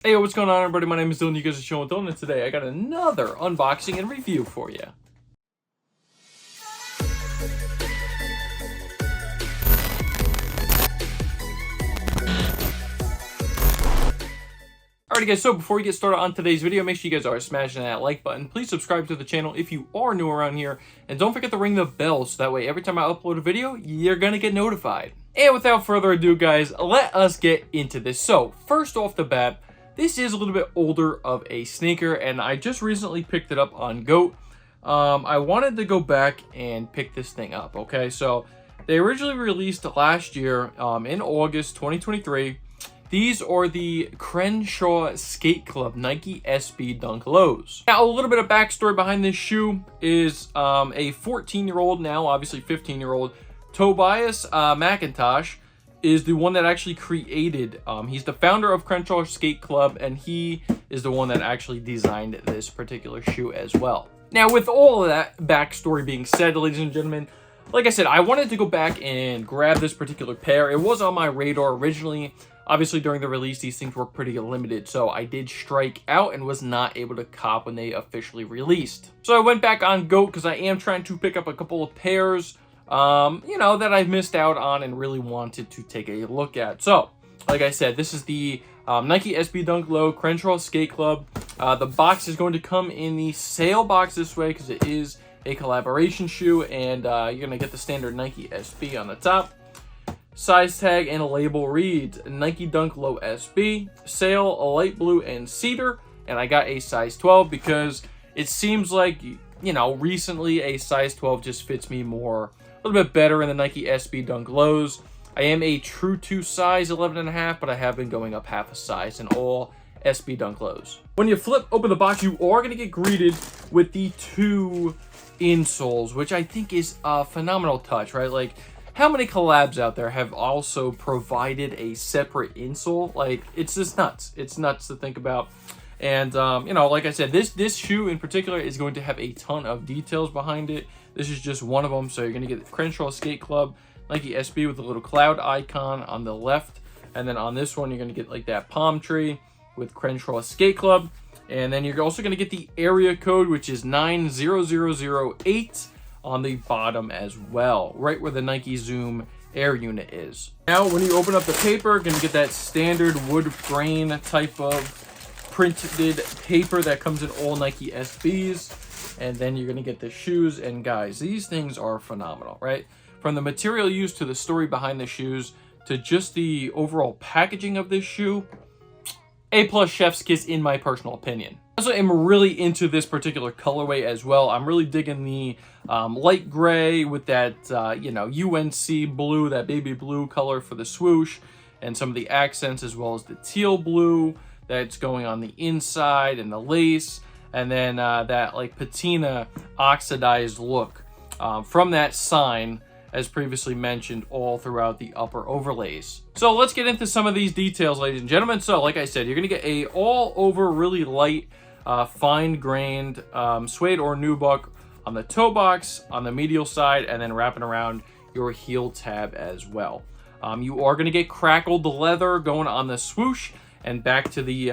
Hey, what's going on, everybody? My name is Dylan. You guys are chilling with Dylan, and today I got another unboxing and review for you. Alrighty guys, so before we get started on today's video, make sure you guys are smashing that like button. Please subscribe to the channel if you are new around here, and don't forget to ring the bell so that way every time I upload a video, you're gonna get notified. And without further ado, guys, let us get into this. So, first off the bat, this is a little bit older of a sneaker, and I just recently picked it up on GOAT. I wanted to go back and pick this thing up, okay? So, they originally released last year in August 2023. These are the Crenshaw Skate Club Nike SB Dunk Lows. Now, a little bit of backstory behind this shoe is a 14-year-old, now obviously 15-year-old, Tobias McIntosh is the one that actually created, he's the founder of Crenshaw Skate Club, and he is the one that actually designed this particular shoe as well. Now, with all of that backstory being said, ladies and gentlemen, like I said, I wanted to go back and grab this particular pair. It was on my radar originally. Obviously, during the release, these things were pretty limited, so I did strike out and was not able to cop when they officially released. So I went back on GOAT because I am trying to pick up a couple of pairs, that I've missed out on and really wanted to take a look at. So, like I said, this is the Nike SB Dunk Low Crenshaw Skate Club. The box is going to come in the sale box this way because it is a collaboration shoe, and you're going to get the standard Nike SB on the top. Size tag and a label reads Nike Dunk Low SB, sale, a light blue and cedar, and I got a size 12 because it seems like, recently a size 12 just fits me more, a little bit better in the Nike SB Dunk Lows. I am a true to size 11.5, but I have been going up half a size in all SB Dunk Lows. When you flip open the box, you are going to get greeted with the two insoles, which I think is a phenomenal touch, right? Like, how many collabs out there have also provided a separate insole? Like, it's just nuts. It's nuts to think about. And, like I said, this shoe in particular is going to have a ton of details behind it. This is just one of them. So you're going to get the Crenshaw Skate Club Nike SB with a little cloud icon on the left. And then on this one, you're going to get like that palm tree with Crenshaw Skate Club. And then you're also going to get the area code, which is 90008. On the bottom as well, right where the Nike Zoom Air unit is. Now, when you open up the paper, you're gonna get that standard wood grain type of printed paper that comes in all Nike SBs, and then you're gonna get the shoes. And guys, these things are phenomenal, right? From the material used to the story behind the shoes to just the overall packaging of this shoe, A+ chef's kiss in my personal opinion. I also am really into this particular colorway as well. I'm really digging the light gray with that, UNC blue, that baby blue color for the swoosh, and some of the accents, as well as the teal blue that's going on the inside and the lace, and then that like patina oxidized look from that sign, as previously mentioned, all throughout the upper overlays. So let's get into some of these details, ladies and gentlemen. So like I said, you're gonna get a all over really light, fine-grained suede or nubuck on the toe box, on the medial side, and then wrapping around your heel tab as well. You are going to get crackled leather going on the swoosh and back to the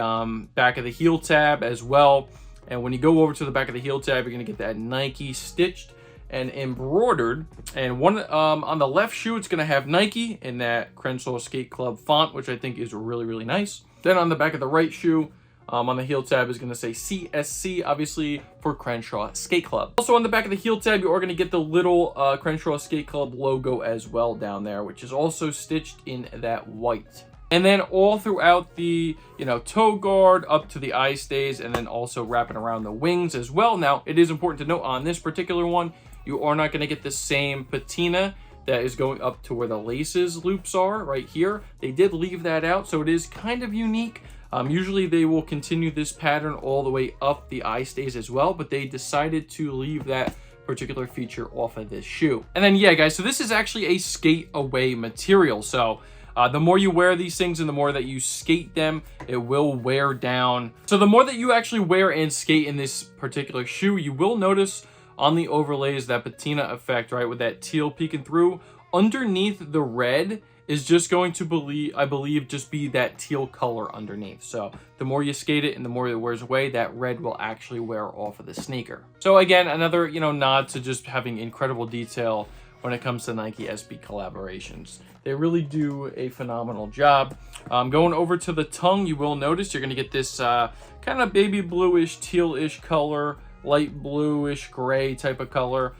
back of the heel tab as well. And when you go over to the back of the heel tab, you're going to get that Nike stitched and embroidered. And one on the left shoe, it's going to have Nike in that Crenshaw Skate Club font, which I think is really, really nice. Then on the back of the right shoe, on the heel tab is going to say CSC, obviously, for Crenshaw Skate Club. Also on the back of the heel tab, you are going to get the little Crenshaw Skate Club logo as well down there, which is also stitched in that white. And then all throughout the, toe guard up to the eye stays, and then also wrapping around the wings as well. Now, it is important to note on this particular one, you are not going to get the same patina that is going up to where the laces loops are right here. They did leave that out, so it is kind of unique. Usually they will continue this pattern all the way up the eye stays as well, but they decided to leave that particular feature off of this shoe. And then, yeah, guys, so this is actually a skate away material. So the more you wear these things and the more that you skate them, it will wear down. So the more that you actually wear and skate in this particular shoe, you will notice on the overlays that patina effect, right, with that teal peeking through. Underneath the red is just going to I believe just be that teal color underneath. So the more you skate it and the more it wears away, that red will actually wear off of the sneaker. So again, another, you know, nod to just having incredible detail when it comes to Nike SB collaborations. They really do a phenomenal job. Going over to the tongue, you will notice you're going to get this kind of baby bluish, tealish color, light bluish gray type of color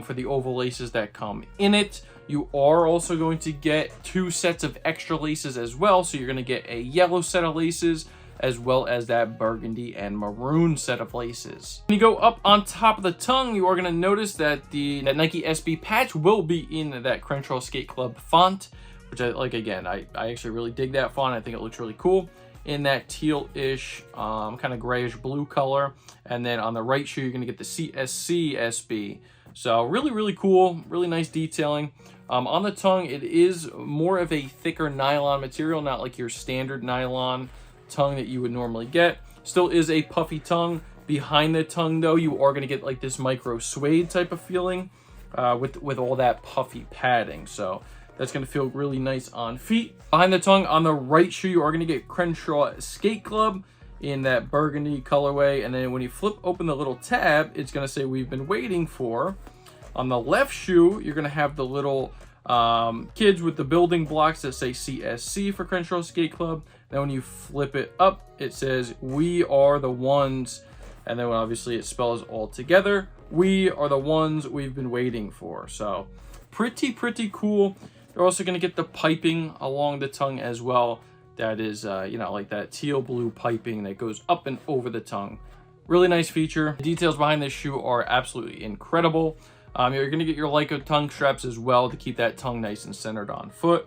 for the oval laces that come in it. You are also going to get 2 sets of extra laces as well. So you're going to get a yellow set of laces as well as that burgundy and maroon set of laces. When you go up on top of the tongue, you are going to notice that that Nike SB patch will be in that Crenshaw Skate Club font, which I like. Again, I actually really dig that font. I think it looks really cool in that teal-ish, kind of grayish blue color. And then on the right shoe, you're going to get the CSC SB. So really, really cool, really nice detailing. On the tongue, it is more of a thicker nylon material, not like your standard nylon tongue that you would normally get. Still is a puffy tongue. Behind the tongue, though, you are going to get like this micro suede type of feeling with all that puffy padding. So that's going to feel really nice on feet. Behind the tongue, on the right shoe, you are going to get Crenshaw Skate Club in that burgundy colorway. And then when you flip open the little tab, it's going to say we've been waiting for. On the left shoe, you're going to have the little kids with the building blocks that say CSC for Crenshaw Skate Club. Then when you flip it up, it says we are the ones. And then obviously it spells all together. We are the ones we've been waiting for. So pretty cool. You're also going to get the piping along the tongue as well. That is, you know, like that teal blue piping that goes up and over the tongue. Really nice feature. The details behind this shoe are absolutely incredible. You're going to get your Leica tongue straps as well to keep that tongue nice and centered on foot.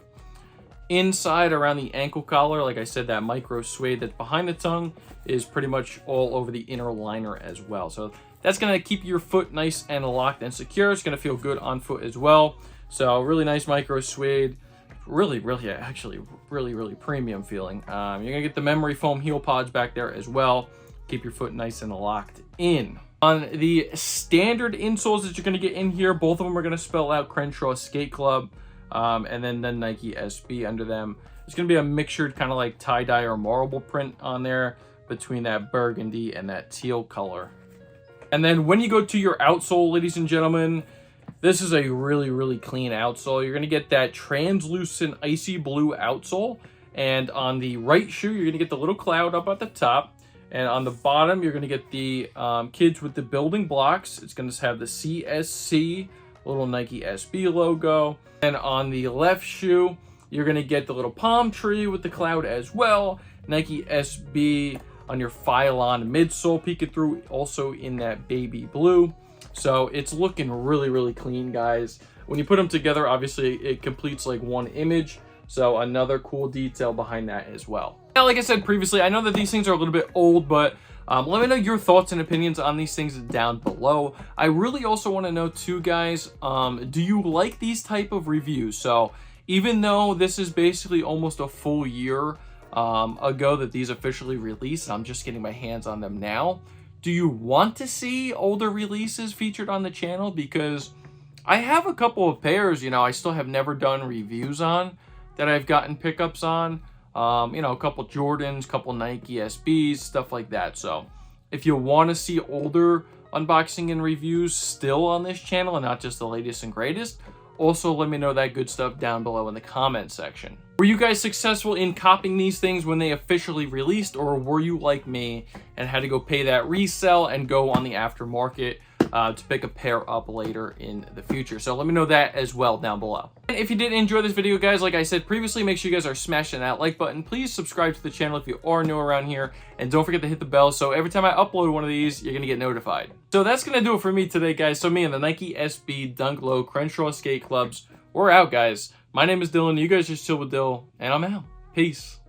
Inside around the ankle collar, like I said, that micro suede that's behind the tongue is pretty much all over the inner liner as well. So that's going to keep your foot nice and locked and secure. It's going to feel good on foot as well. So really nice micro suede. Really premium feeling. You're going to get the memory foam heel pods back there as well. Keep your foot nice and locked in. On the standard insoles that you're going to get in here, both of them are going to spell out Crenshaw Skate Club, and then the Nike SB under them. It's going to be a mixtured kind of like tie-dye or marble print on there between that burgundy and that teal color. And then when you go to your outsole, ladies and gentlemen, this is a really clean outsole. You're going to get that translucent icy blue outsole, and on the right shoe, you're going to get the little cloud up at the top. And on the bottom, you're going to get the kids with the building blocks. It's going to have the CSC, little Nike SB logo. And on the left shoe, you're going to get the little palm tree with the cloud as well. Nike SB on your Phylon midsole peeking through, also in that baby blue. So it's looking really clean, guys. When you put them together, obviously it completes like one image. So another cool detail behind that as well. Now, like I said previously, I know that these things are a little bit old, but let me know your thoughts and opinions on these things down below. I really also want to know too, guys, do you like these type of reviews? So even though this is basically almost a full year ago that these officially released, and I'm just getting my hands on them now, do you want to see older releases featured on the channel? Because I have a couple of pairs, you know, I still have never done reviews on that I've gotten pickups on. You know, a couple Jordans, couple Nike SBs, stuff like that. So if you want to see older unboxing and reviews still on this channel and not just the latest and greatest, also let me know that good stuff down below in the comment section. Were you guys successful in copying these things when they officially released, or were you like me and had to go pay that resell and go on the aftermarket to pick a pair up later in the future? So let me know that as well down below. And if you did enjoy this video, guys, like I said previously, make sure you guys are smashing that like button. Please subscribe to the channel if you are new around here, and don't forget to hit the bell so every time I upload one of these, you're gonna get notified. So that's gonna do it for me today, guys. So me and the Nike SB Dunk Low Crenshaw Skate Clubs, we're out, guys. My name is Dylan. You guys just chill with Dill, and I'm out. Peace.